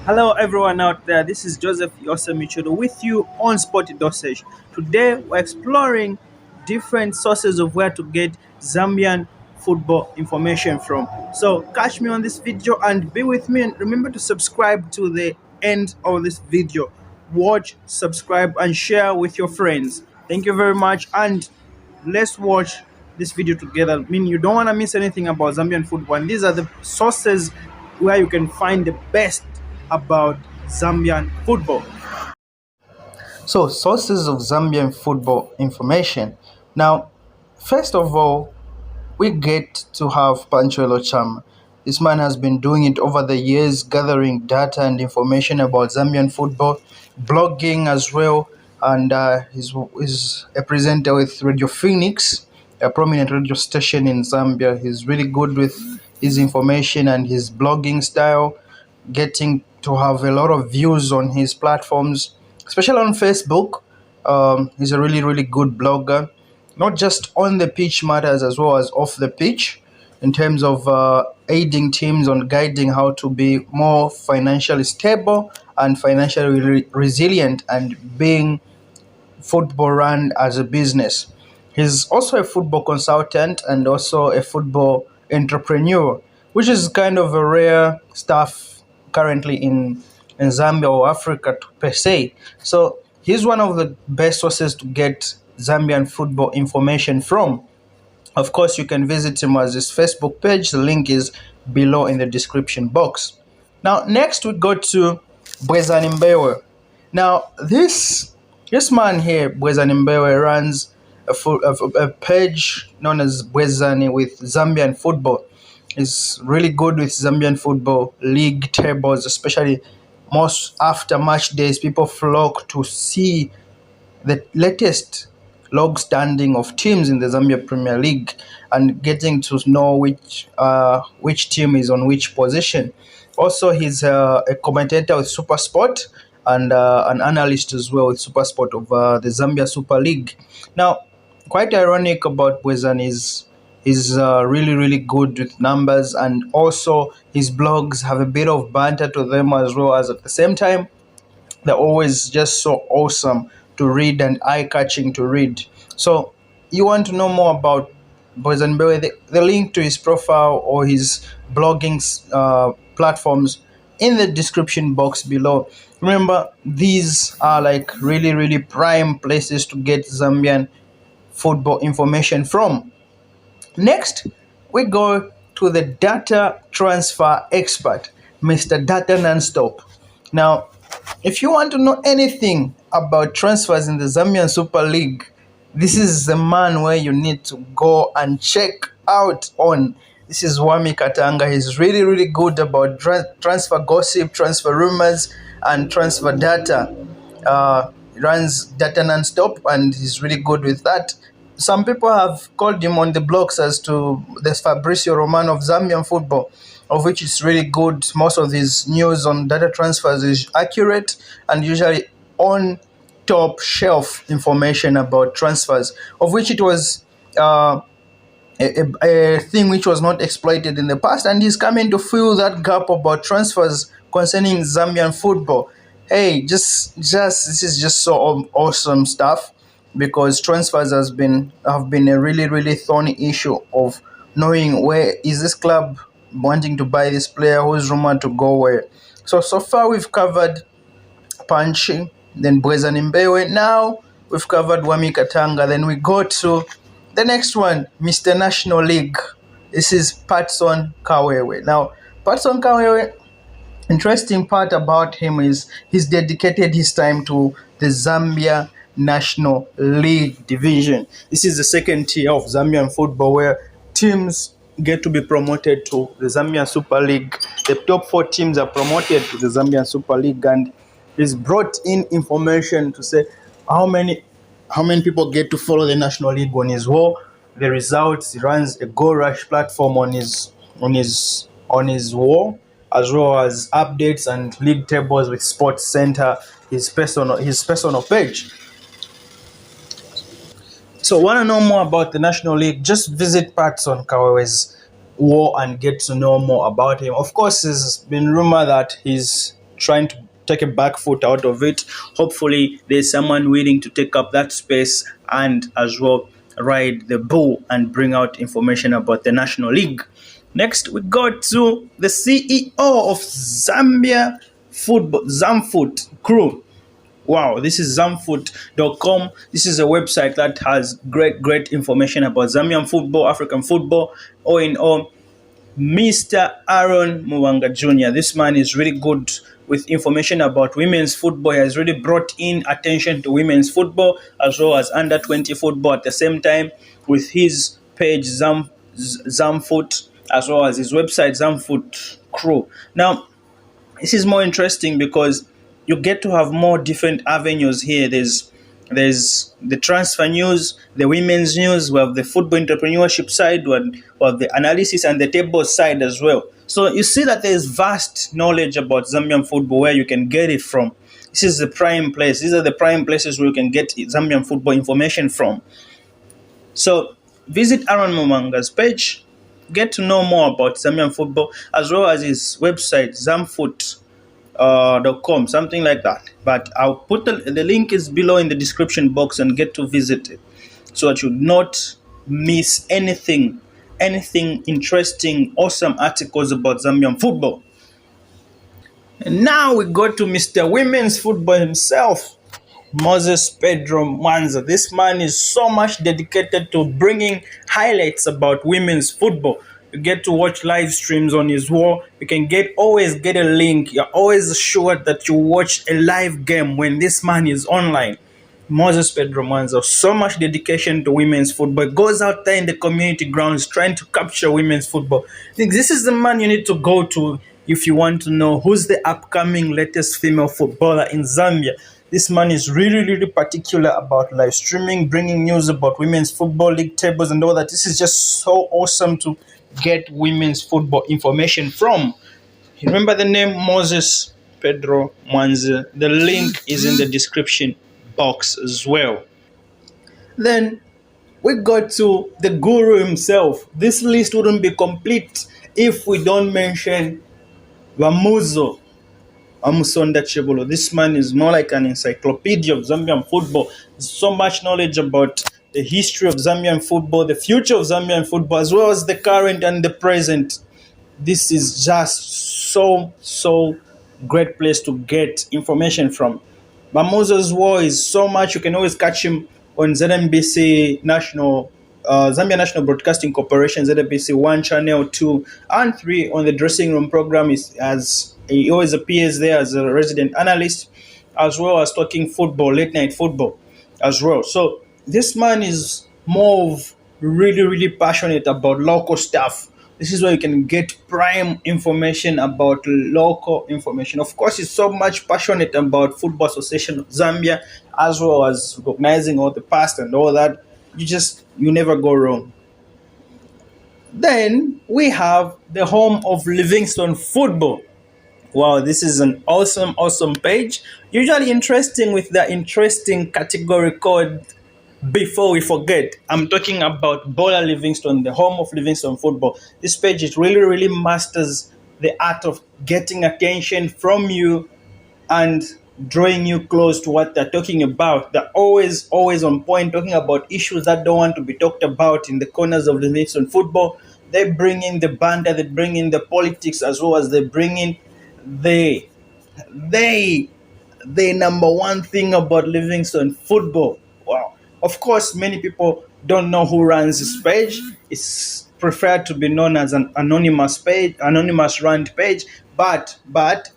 Hello, everyone out there. This is Joseph Yosemichudo with you on Sport Dosage. Today, we're exploring different sources of where to get Zambian football information from. So, catch me on this video and be with me. And remember to subscribe to the end of this video. Watch, subscribe, and share with your friends. Thank you very much. And let's watch this video together. I mean, you don't want to miss anything about Zambian football. And these are the sources where you can find the best about Zambian football. So, sources of Zambian football information. Now, first of all, we get to have Puncherello Chama. This man has been doing it over the years, gathering data and information about Zambian football, blogging as well, and he's a presenter with Radio Phoenix, a prominent radio station in Zambia. He's really good with his information and his blogging style, getting to have a lot of views on his platforms, especially on Facebook. He's a really, really good blogger, not just on the pitch matters as well as off the pitch, in terms of aiding teams on guiding how to be more financially stable and financially resilient and being football run as a business. He's also a football consultant and also a football entrepreneur, which is kind of a rare stuff currently in Zambia or Africa per se. So he's one of the best sources to get Zambian football information from. Of course, you can visit him as his Facebook page. The link is below in the description box. Now, next we go to Bwezani Mbewe. Now, this man here, Bwezani Mbewe, runs a page known as Bwezani with Zambian football. He's really good with Zambian football league tables, especially most after match days. People flock to see the latest log standing of teams in the Zambia Premier League and getting to know which team is on which position. Also, he's a commentator with SuperSport and an analyst as well with SuperSport of the Zambia Super League. Now, quite ironic about Bwezani is he's really, really good with numbers, and also his blogs have a bit of banter to them as well, as at the same time they're always just so awesome to read and eye-catching to read. So you want to know more about Bwezani Mbewe, the link to his profile or his blogging platforms in the description box below. Remember, these are like really, really prime places to get Zambian football information from. Next, we go to the data transfer expert, Mr. Data Nonstop. Now, if you want to know anything about transfers in the Zambian Super League, this is the man where you need to go and check out on. This is Wami Katanga. He's really, really good about transfer gossip, transfer rumors, and transfer data. He runs Data Nonstop, and he's really good with that. Some people have called him on the blogs as to the Fabrizio Romano of Zambian football, of which is really good. Most of his news on data transfers is accurate and usually on top shelf information about transfers, of which it was a thing which was not exploited in the past, and he's coming to fill that gap about transfers concerning Zambian football. Hey, just this is just so awesome stuff, because transfers have been a really, really thorny issue of knowing where is this club wanting to buy this player, who's rumored to go where. So far we've covered Punchy, then Bwezani Mbewe. Now we've covered Wami Katanga. Then we go to the next one, Mr. National League. This is Patson Kawewe. Now, Patson Kawewe, interesting part about him is he's dedicated his time to the Zambia National League division. This is the second tier of Zambian football where teams get to be promoted to the Zambian Super League. The top 4 teams are promoted to the Zambian Super League, and he's brought in information to say how many people get to follow the National League on his wall, the results. He runs a Goal Rush platform on his wall, as well as updates and league tables with Sports Center, his personal page. So, want to know more about the National League? Just visit Patson Kawewe's wall and get to know more about him. Of course, it's been rumored that he's trying to take a back foot out of it. Hopefully, there's someone willing to take up that space and as well ride the bull and bring out information about the National League. Next, we go to the CEO of Zambia Football, Zamfoot Crew. Wow, this is zamfoot.com. This is a website that has great information about Zambian football, African football, all in all. Mr. Aaron Muwanga Jr. This man is really good with information about women's football. He has really brought in attention to women's football as well as under 20 football at the same time with his page Zamfoot as well as his website Zamfoot Crew. Now, this is more interesting because you get to have more different avenues here. There's the transfer news, the women's news, we have the football entrepreneurship side, we have the analysis and the table side as well. So you see that there's vast knowledge about Zambian football where you can get it from. This is the prime place. These are the prime places where you can get Zambian football information from. So visit Aaron Mumanga's page, get to know more about Zambian football as well as his website, zamfoot.com, something like that. But I'll put the link is below in the description box and get to visit it so that you not miss anything interesting, awesome articles about Zambian football. And now we go to Mr. Women's Football himself, Moses Pedro Mwanza. This man is so much dedicated to bringing highlights about women's football. You get to watch live streams on his wall. You can always get a link. You're always assured that you watch a live game when this man is online. Moses Pedro Mwanza, so much dedication to women's football. Goes out there in the community grounds trying to capture women's football. I think this is the man you need to go to if you want to know who's the upcoming latest female footballer in Zambia. This man is really particular about live streaming, bringing news about women's football, league tables and all that. This is just so awesome to get women's football information from. Remember the name Moses Pedro Mwanza. The link is in the description box as well. Then we got to the guru himself. This list wouldn't be complete if we don't mention Vamuzo Amusonda Chebolo. This man is more like an encyclopedia of Zambian football. There's so much knowledge about the history of Zambian football, the future of Zambian football, as well as the current and the present. This is just so great place to get information from. Bamuzo's war is so much. You can always catch him on ZNBC National, Zambia National Broadcasting Corporation, ZNBC 1, Channel 2, and 3 on the dressing room program. He always appears there as a resident analyst, as well as talking football, late night football as well. So this man is more of really passionate about local stuff. This is where you can get prime information about local information. Of course, he's so much passionate about Football Association of Zambia, as well as recognizing all the past and all that. You never go wrong. Then we have the home of Livingston Football. Wow, this is an awesome page. Usually interesting with the interesting category code. Before we forget, I'm talking about Bola Livingston, the home of Livingston Football. This page, it really masters the art of getting attention from you and drawing you close to what they're talking about. They're always on point, talking about issues that don't want to be talked about in the corners of Livingston Football. They bring in the banter, they bring in the politics, as well as they bring in the number one thing about Livingston Football. Wow. Of course, many people don't know who runs this page. It's preferred to be known as an anonymous run page. But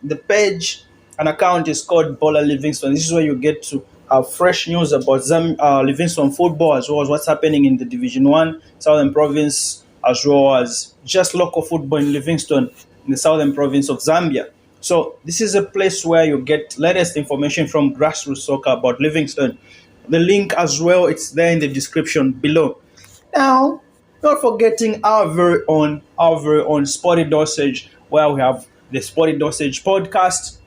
the page, an account is called Bola Livingston. This is where you get to have fresh news about Livingston football, as well as what's happening in the Division 1 Southern Province, as well as just local football in Livingston, in the Southern Province of Zambia. So this is a place where you get latest information from grassroots soccer about Livingston. The link as well, it's there in the description below. Now, not forgetting our very own Sporty Dosage, where we have the Sporty Dosage podcast,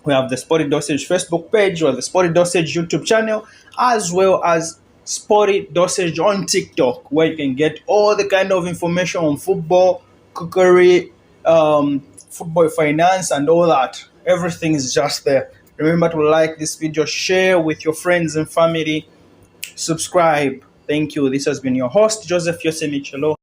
we have the Sporty Dosage Facebook page, we have the Sporty Dosage YouTube channel, as well as Sporty Dosage on TikTok, where you can get all the kind of information on football, cookery, football finance, and all that. Everything is just there. Remember to like this video, share with your friends and family, subscribe. Thank you. This has been your host, Joseph Yosemichelo.